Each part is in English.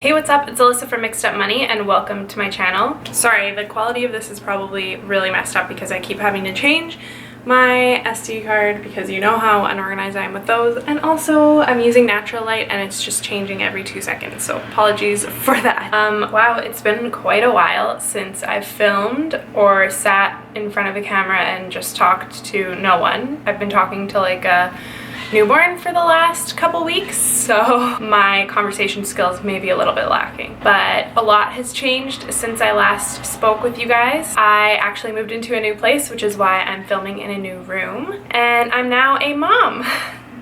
Hey, what's up? It's Alyssa from Mixed Up Money and welcome to my channel. Sorry, the quality of this is probably really messed up because I keep having to change my SD card because you know how unorganized I am with those, and also I'm using natural light and it's just changing every 2 seconds, so apologies for that. Wow, it's been quite a while since I've filmed or sat in front of a camera and just talked to no one. I've been talking to like a newborn for the last couple weeks, so my conversation skills may be a little bit lacking. But a lot has changed since I last spoke with you guys. I actually moved into a new place, which is why I'm filming in a new room, and I'm now a mom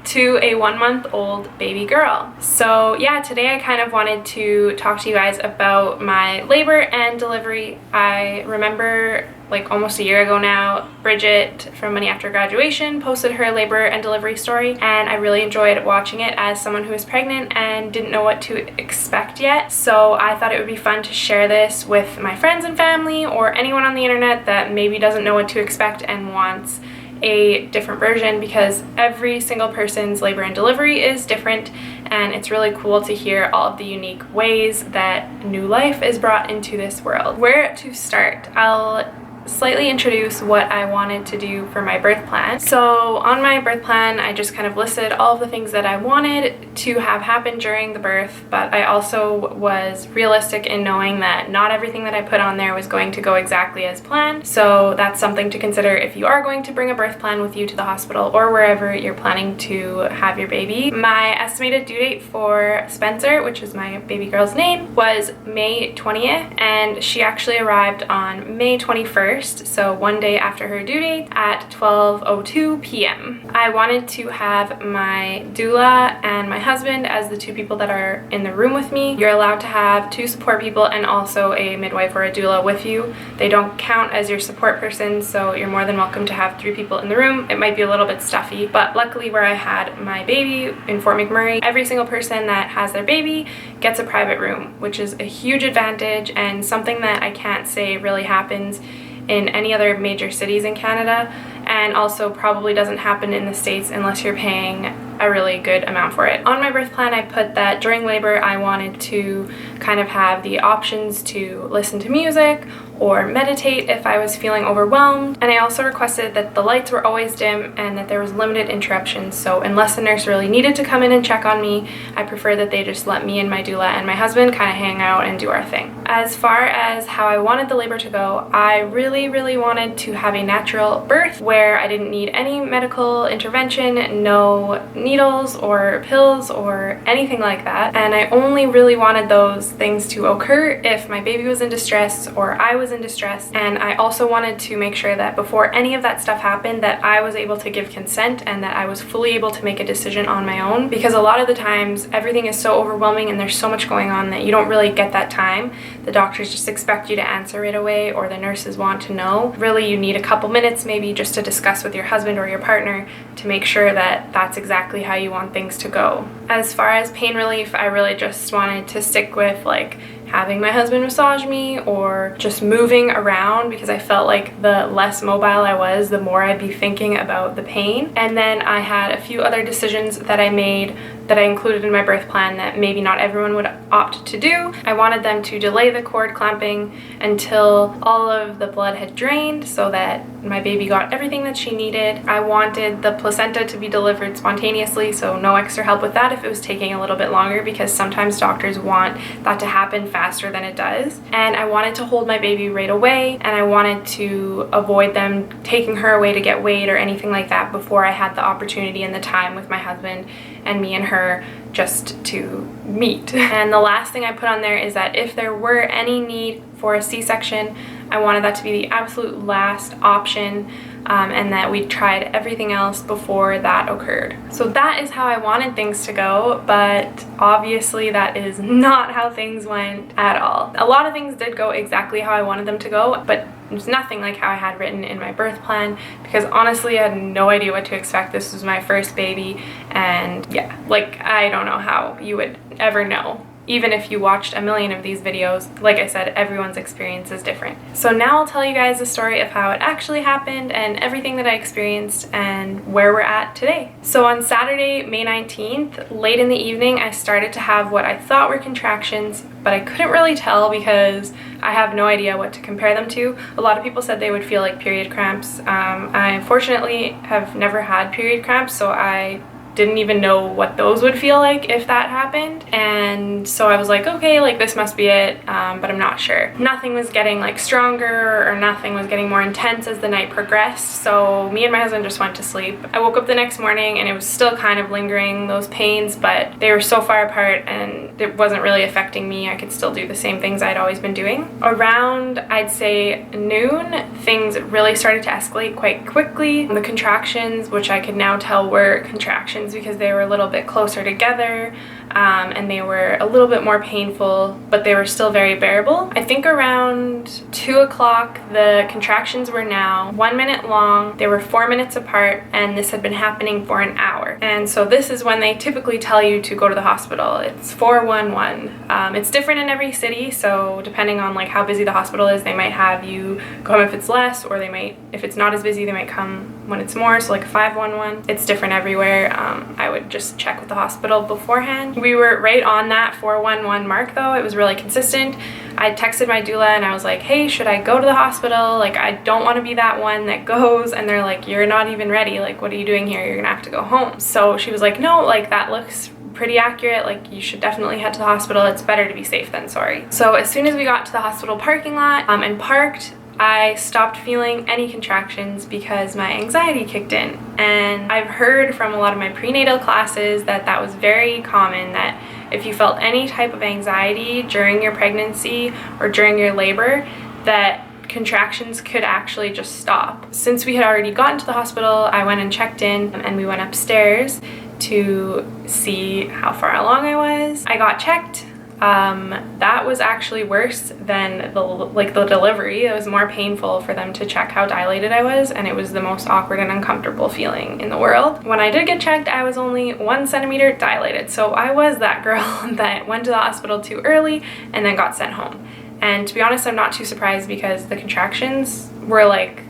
to a 1-month-old baby girl. So yeah, today I kind of wanted to talk to you guys about my labor and delivery. I remember like almost a year ago now, Bridget from Money After Graduation posted her labor and delivery story, and I really enjoyed watching it as someone who was pregnant and didn't know what to expect yet. So I thought it would be fun to share this with my friends and family or anyone on the internet that maybe doesn't know what to expect and wants a different version, because every single person's labor and delivery is different, and it's really cool to hear all of the unique ways that new life is brought into this world. Where to start? I'll slightly introduce what I wanted to do for my birth plan. So on my birth plan, I just kind of listed all of the things that I wanted to have happen during the birth, but I also was realistic in knowing that not everything that I put on there was going to go exactly as planned. So that's something to consider if you are going to bring a birth plan with you to the hospital or wherever you're planning to have your baby. My estimated due date for Spencer, which is my baby girl's name, was May 20th, and she actually arrived on May 21st. So one day after her due date at 12:02 p.m. I wanted to have my doula and my husband as the two people that are in the room with me. You're allowed to have 2 support people and also a midwife or a doula with you. They don't count as your support person, so you're more than welcome to have 3 people in the room. It might be a little bit stuffy, but luckily where I had my baby in Fort McMurray, every single person that has their baby gets a private room, which is a huge advantage and something that I can't say really happens in any other major cities in Canada, and also probably doesn't happen in the States unless you're paying a really good amount for it. On my birth plan, I put that during labor I wanted to kind of have the options to listen to music or meditate if I was feeling overwhelmed, and I also requested that the lights were always dim and that there was limited interruptions. So unless the nurse really needed to come in and check on me, I prefer that they just let me and my doula and my husband kind of hang out and do our thing. As far as how I wanted the labor to go, I really wanted to have a natural birth where I didn't need any medical intervention, no needles or pills or anything like that, and I only really wanted those things to occur if my baby was in distress or I was in distress. And I also wanted to make sure that before any of that stuff happened that I was able to give consent and that I was fully able to make a decision on my own, because a lot of the times everything is so overwhelming and there's so much going on that you don't really get that time. The doctors just expect you to answer right away, or the nurses want to know. Really, you need a couple minutes maybe just to discuss with your husband or your partner to make sure that that's exactly how you want things to go. As far as pain relief, I really just wanted to stick with like having my husband massage me or just moving around, because I felt like the less mobile I was, the more I'd be thinking about the pain. And then I had a few other decisions that I made that I included in my birth plan that maybe not everyone would opt to do. I wanted them to delay the cord clamping until all of the blood had drained so that my baby got everything that she needed. I wanted the placenta to be delivered spontaneously, so no extra help with that if it was taking a little bit longer, because sometimes doctors want that to happen faster than it does. And I wanted to hold my baby right away, and I wanted to avoid them taking her away to get weighed or anything like that before I had the opportunity and the time with my husband and me and her just to meet. And the last thing I put on there is that if there were any need for a C-section, I wanted that to be the absolute last option, and that we tried everything else before that occurred. So that is how I wanted things to go, but obviously that is not how things went at all. A lot of things did go exactly how I wanted them to go, but it's nothing like how I had written in my birth plan, because honestly I had no idea what to expect. This was my first baby, and yeah, like I don't know how you would ever know even if you watched a million of these videos, like I said, everyone's experience is different. So now I'll tell you guys the story of how it actually happened and everything that I experienced and where we're at today. So on Saturday, May 19th, late in the evening, I started to have what I thought were contractions, but I couldn't really tell because I have no idea what to compare them to. A lot of people said they would feel like period cramps. I unfortunately have never had period cramps, so I didn't even know what those would feel like if that happened. And so I was like, okay, like this must be it, but I'm not sure. Nothing was getting like stronger or nothing was getting more intense as the night progressed, so me and my husband just went to sleep. I woke up the next morning and it was still kind of lingering, those pains, but they were so far apart and it wasn't really affecting me. I could still do the same things I'd always been doing. Around, I'd say noon, things really started to escalate quite quickly. The contractions, which I could now tell were contractions because they were a little bit closer together, and they were a little bit more painful, but they were still very bearable. I think around 2 o'clock, the contractions were now 1 minute long. They were 4 minutes apart, and this had been happening for an hour. And so this is when they typically tell you to go to the hospital. It's 411. It's different in every city, so depending on like how busy the hospital is, they might have you come if it's less, or they might, if it's not as busy, they might come when it's more, so like 511. It's different everywhere. I would just check with the hospital beforehand. We were right on that 411 mark though. It was really consistent. I texted my doula and I was like, hey, should I go to the hospital? Like, I don't want to be that one that goes. And they're like, you're not even ready. Like, what are you doing here? You're gonna have to go home. So she was like, no, like that looks pretty accurate. Like, you should definitely head to the hospital. It's better to be safe than sorry. So as soon as we got to the hospital parking lot and parked, I stopped feeling any contractions because my anxiety kicked in. And I've heard from a lot of my prenatal classes that that was very common, that if you felt any type of anxiety during your pregnancy or during your labor, that contractions could actually just stop. Since we had already gotten to the hospital, I went and checked in and we went upstairs to see how far along I was. I got checked. That was actually worse than the delivery. It was more painful for them to check how dilated I was, and it was the most awkward and uncomfortable feeling in the world. When I did get checked, I was only 1 centimeter dilated, so I was that girl that went to the hospital too early and then got sent home. And to be honest, I'm not too surprised because the contractions were like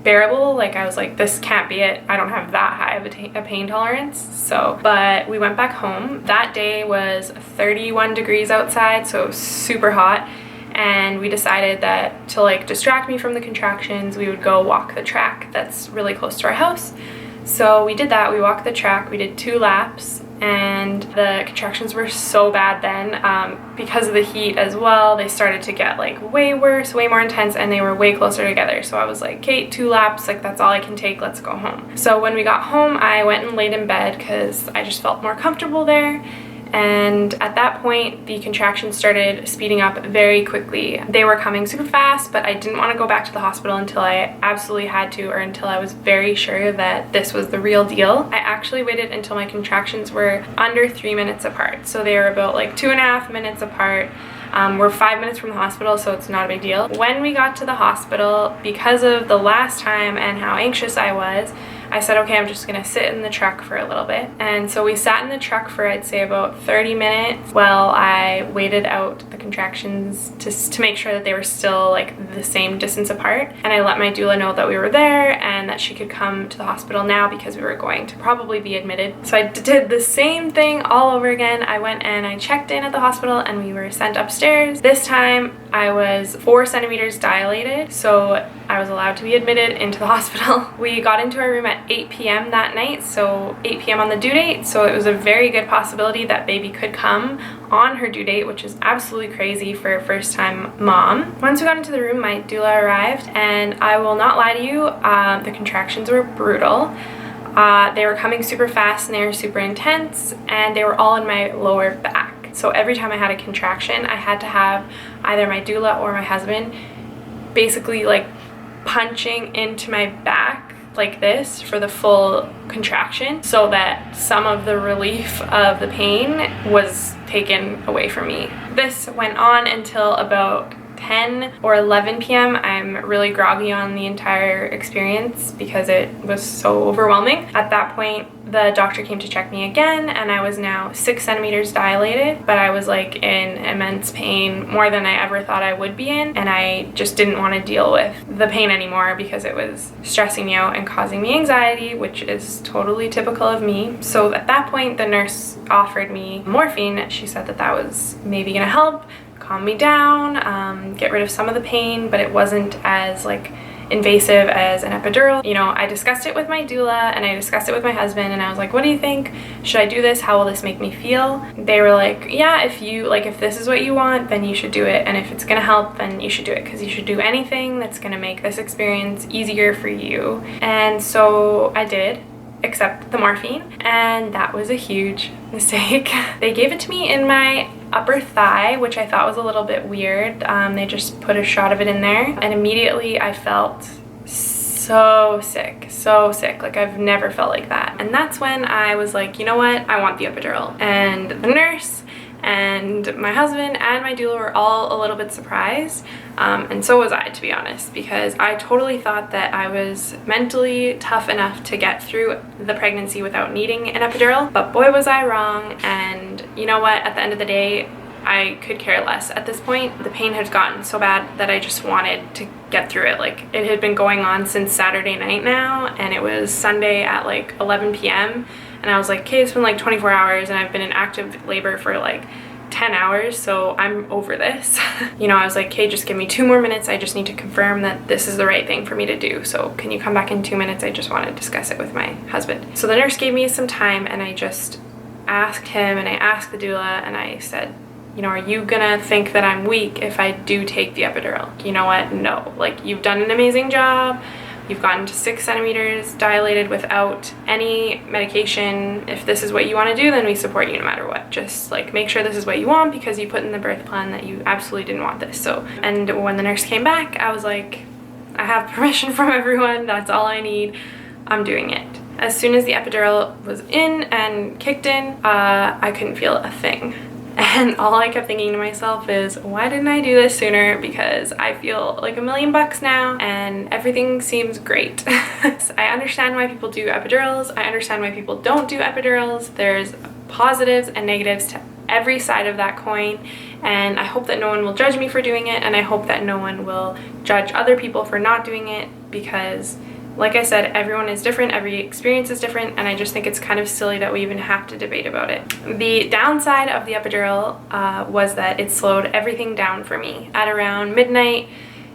bearable. Like, I was like, this can't be it. I don't have that high of a pain tolerance. So, but we went back home. That day was 31 degrees outside, so it was super hot. And we decided that to like distract me from the contractions, we would go walk the track that's really close to our house. So we did that. We walked the track. We did 2 laps. And the contractions were so bad then, because of the heat as well. They started to get like way worse, way more intense, and they were way closer together. So I was like, Kate, 2 laps, like that's all I can take, let's go home. So when we got home, I went and laid in bed because I just felt more comfortable there. And at that point, the contractions started speeding up very quickly. They were coming super fast, but I didn't want to go back to the hospital until I absolutely had to, or until I was very sure that this was the real deal. I actually waited until my contractions were under 3 minutes apart. So they were about like 2.5 minutes apart. We're 5 minutes from the hospital, so it's not a big deal. When we got to the hospital, because of the last time and how anxious I was, I said, okay, I'm just gonna sit in the truck for a little bit. And so we sat in the truck for, I'd say, about 30 minutes while I waited out the contractions to make sure that they were still like the same distance apart. And I let my doula know that we were there and that she could come to the hospital now because we were going to probably be admitted. So I did the same thing all over again. I went and I checked in at the hospital and we were sent upstairs. This time I was 4 centimeters dilated, so I was allowed to be admitted into the hospital. We got into our room at 8 p.m. that night, so 8 p.m. on the due date, so it was a very good possibility that baby could come on her due date, which is absolutely crazy for a first-time mom. Once we got into the room, my doula arrived, and I will not lie to you, the contractions were brutal. They were coming super fast and they were super intense, and they were all in my lower back. So every time I had a contraction, I had to have either my doula or my husband basically like punching into my back like this for the full contraction, so that some of the relief of the pain was taken away from me. This went on until about 10 or 11 p.m. I'm really groggy on the entire experience because it was so overwhelming. At that point, the doctor came to check me again, and I was now 6 centimeters dilated, but I was like in immense pain, more than I ever thought I would be in, and I just didn't want to deal with the pain anymore because it was stressing me out and causing me anxiety, which is totally typical of me. So at that point, the nurse offered me morphine. She said that that was maybe gonna help calm me down, get rid of some of the pain, but it wasn't as like invasive as an epidural. You know, I discussed it with my doula and I discussed it with my husband, and I was like, what do you think? Should I do this? How will this make me feel? They were like, yeah, if this is what you want, then you should do it, and if it's gonna help, then you should do it, because you should do anything that's gonna make this experience easier for you. And so I did, except the morphine, and that was a huge mistake. They gave it to me in my upper thigh, which I thought was a little bit weird. They just put a shot of it in there, and immediately I felt so sick, like I've never felt like that. And that's when I was like, you know what, I want the epidural. And the nurse and my husband and my doula were all a little bit surprised, and so was I, to be honest, because I totally thought that I was mentally tough enough to get through the pregnancy without needing an epidural, but boy was I wrong. And you know what, at the end of the day, I could care less at this point. The pain had gotten so bad that I just wanted to get through it. Like, it had been going on since Saturday night now, and it was Sunday at like 11 p.m. and I was like, okay, it's been like 24 hours and I've been in active labor for like 10 hours, so I'm over this. You know, I was like, okay, just give me 2 more minutes. I just need to confirm that this is the right thing for me to do. So can you come back in 2 minutes? I just want to discuss it with my husband. So the nurse gave me some time, and I just asked him and I asked the doula, and I said, you know, are you gonna think that I'm weak if I do take the epidural? You know what? No. Like, you've done an amazing job. You've gotten to 6 centimeters dilated without any medication. If this is what you want to do, then we support you no matter what. Just like make sure this is what you want, because you put in the birth plan that you absolutely didn't want this. So, and when the nurse came back, I was like, I have permission from everyone. That's all I need. I'm doing it. As soon as the epidural was in and kicked in, I couldn't feel a thing. And all I kept thinking to myself is, why didn't I do this sooner? Because I feel like $1 million now and everything seems great. I understand why people do epidurals. I understand why people don't do epidurals. There's positives and negatives to every side of that coin, and I hope that no one will judge me for doing it, and I hope that no one will judge other people for not doing it, because like I said, everyone is different, every experience is different, and I just think it's kind of silly that we even have to debate about it. The downside of the epidural was that it slowed everything down for me. At around midnight,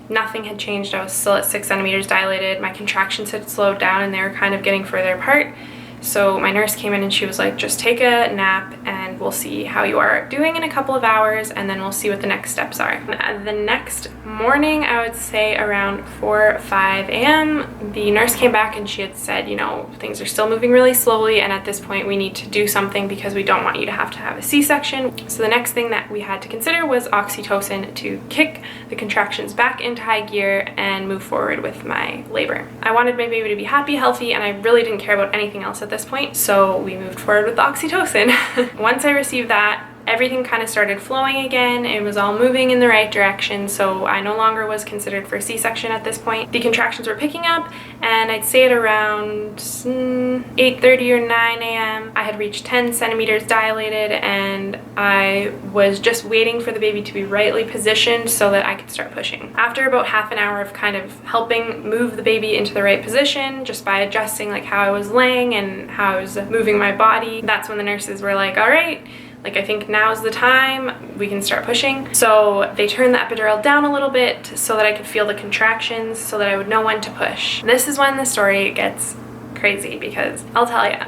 nothing had changed. I was still at 6 centimeters dilated. My contractions had slowed down and they were kind of getting further apart. So my nurse came in and she was like, just take a nap and we'll see how you are doing in a couple of hours, and then we'll see what the next steps are. The next morning, I would say around 4 or 5 a.m., the nurse came back and she had said, you know, things are still moving really slowly, and at this point we need to do something because we don't want you to have a C-section. So the next thing that we had to consider was oxytocin to kick the contractions back into high gear and move forward with my labor. I wanted my baby to be happy, healthy, and I really didn't care about anything else at this point, so we moved forward with the oxytocin. Once I received that, everything kind of started flowing again. It was all moving in the right direction, so I no longer was considered for C-section at this point. The contractions were picking up, and I'd say at around 8:30 or 9 a.m. I had reached 10 centimeters dilated, and I was just waiting for the baby to be rightly positioned so that I could start pushing. After about half an hour of kind of helping move the baby into the right position, just by adjusting like how I was laying and how I was moving my body, that's when the nurses were like, all right, like, I think now's the time, we can start pushing. So they turned the epidural down a little bit so that I could feel the contractions, so that I would know when to push. This is when the story gets crazy, because I'll tell ya,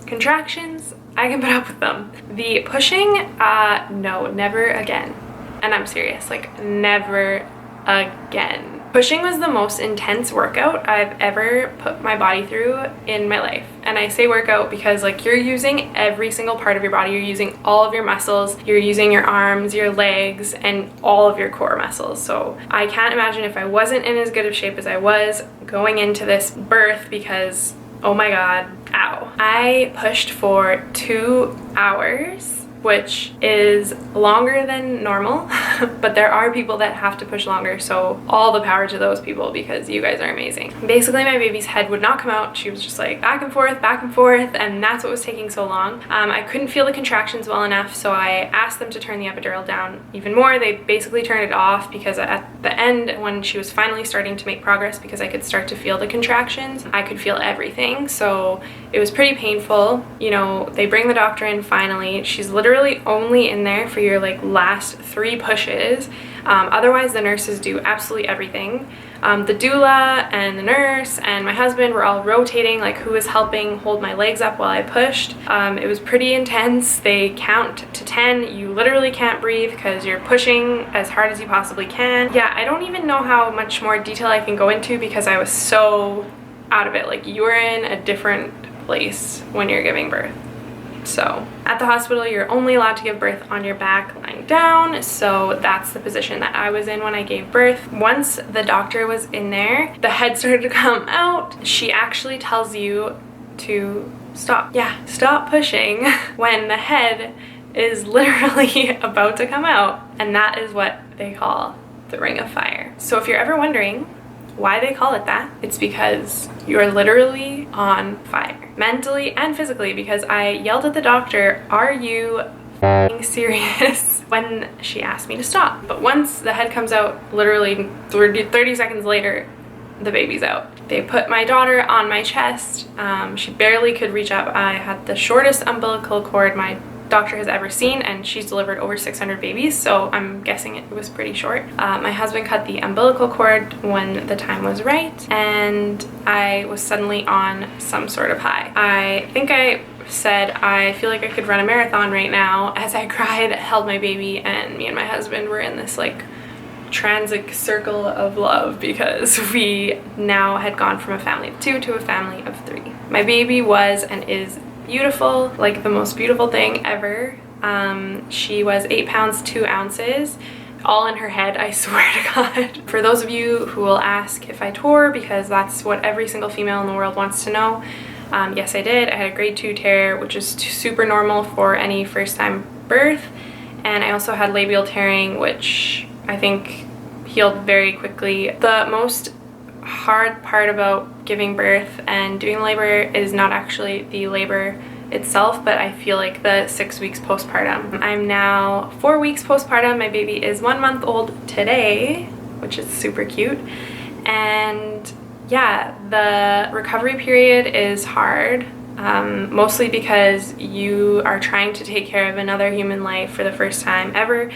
contractions, I can put up with them. The pushing, no, never again. And I'm serious, like, never again. Pushing was the most intense workout I've ever put my body through in my life. And I say workout because, like, you're using every single part of your body. You're using all of your muscles. You're using your arms, your legs, and all of your core muscles. So I can't imagine if I wasn't in as good of shape as I was going into this birth, because, oh my God, ow. I pushed for 2 hours, which is longer than normal. but there are people that have to push longer, so all the power to those people because you guys are amazing. Basically, my baby's head would not come out. She was just like back and forth, and that's what was taking so long. I couldn't feel the contractions well enough, so I asked them to turn the epidural down even more. They basically turned it off because at the end, when she was finally starting to make progress, because I could start to feel the contractions, I could feel everything, so it was pretty painful. You know, they bring the doctor in finally. She's literally only in there for your like last 3 pushes. Otherwise the nurses do absolutely everything. The doula and the nurse and my husband were all rotating, like who was helping hold my legs up while I pushed. It was pretty intense. They count to 10. You literally can't breathe because you're pushing as hard as you possibly can. Yeah, I don't even know how much more detail I can go into because I was so out of it. Like, you're in a different place when you're giving birth. So at the hospital, you're only allowed to give birth on your back lying down, so that's the position that I was in when I gave birth. Once the doctor was in there, the head started to come out. She actually tells you to stop. Yeah, stop pushing when the head is literally about to come out, and that is what they call the ring of fire. So if you're ever wondering why they call it that, it's because you're literally on fire, mentally and physically, because I yelled at the doctor, "Are you f***ing serious?" when she asked me to stop. But once the head comes out, literally 30 seconds later, the baby's out. They put my daughter on my chest. She barely could reach up. I had the shortest umbilical cord my doctor has ever seen, and she's delivered over 600 babies, so I'm guessing it was pretty short. My husband cut the umbilical cord when the time was right, and I was suddenly on some sort of high. I think I said, "I feel like I could run a marathon right now," as I cried, held my baby, and me and my husband were in this like transic circle of love because we now had gone from a family of 2 to a family of 3. My baby was and is beautiful, like the most beautiful thing ever. She was 8 pounds 2 ounces, all in her head, I swear to God. For those of you who will ask if I tore, because that's what every single female in the world wants to know, yes, I did. I had a grade 2 tear, which is super normal for any first time birth, and I also had labial tearing, which I think healed very quickly. The most hard part about giving birth and doing labor is not actually the labor itself, but I feel like the 6 weeks postpartum. I'm now 4 weeks postpartum. My baby is 1 month old today, which is super cute. And yeah, the recovery period is hard, mostly because you are trying to take care of another human life for the first time ever,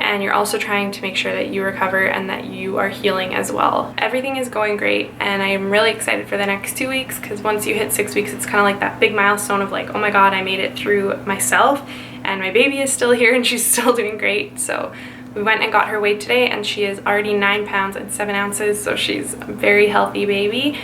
and you're also trying to make sure that you recover and that you are healing as well. Everything is going great, and I am really excited for the next 2 weeks, because once you hit 6 weeks, it's kind of like that big milestone of like, oh my God, I made it through myself, and my baby is still here and she's still doing great. So we went and got her weighed today, and she is already 9 pounds and 7 ounces, so she's a very healthy baby.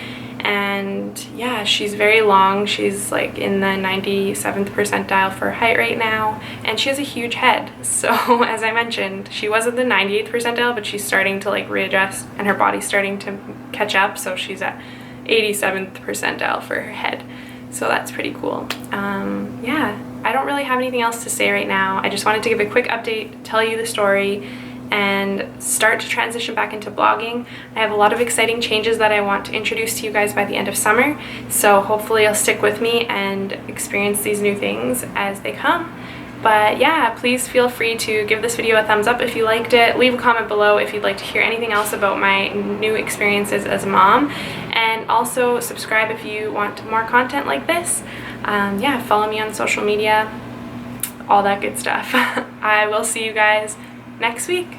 And yeah, she's very long. She's like in the 97th percentile for height right now, and she has a huge head. So as I mentioned, she was at the 98th percentile, but she's starting to like readjust and her body's starting to catch up, so she's at 87th percentile for her head. So that's pretty cool. Yeah, I don't really have anything else to say right now. I just wanted to give a quick update, tell you the story, and start to transition back into blogging. I have a lot of exciting changes that I want to introduce to you guys by the end of summer, so hopefully you'll stick with me and experience these new things as they come. But yeah, please feel free to give this video a thumbs up if you liked it. Leave a comment below if you'd like to hear anything else about my new experiences as a mom, and also subscribe if you want more content like this. Yeah, follow me on social media, all that good stuff. I will see you guys next week.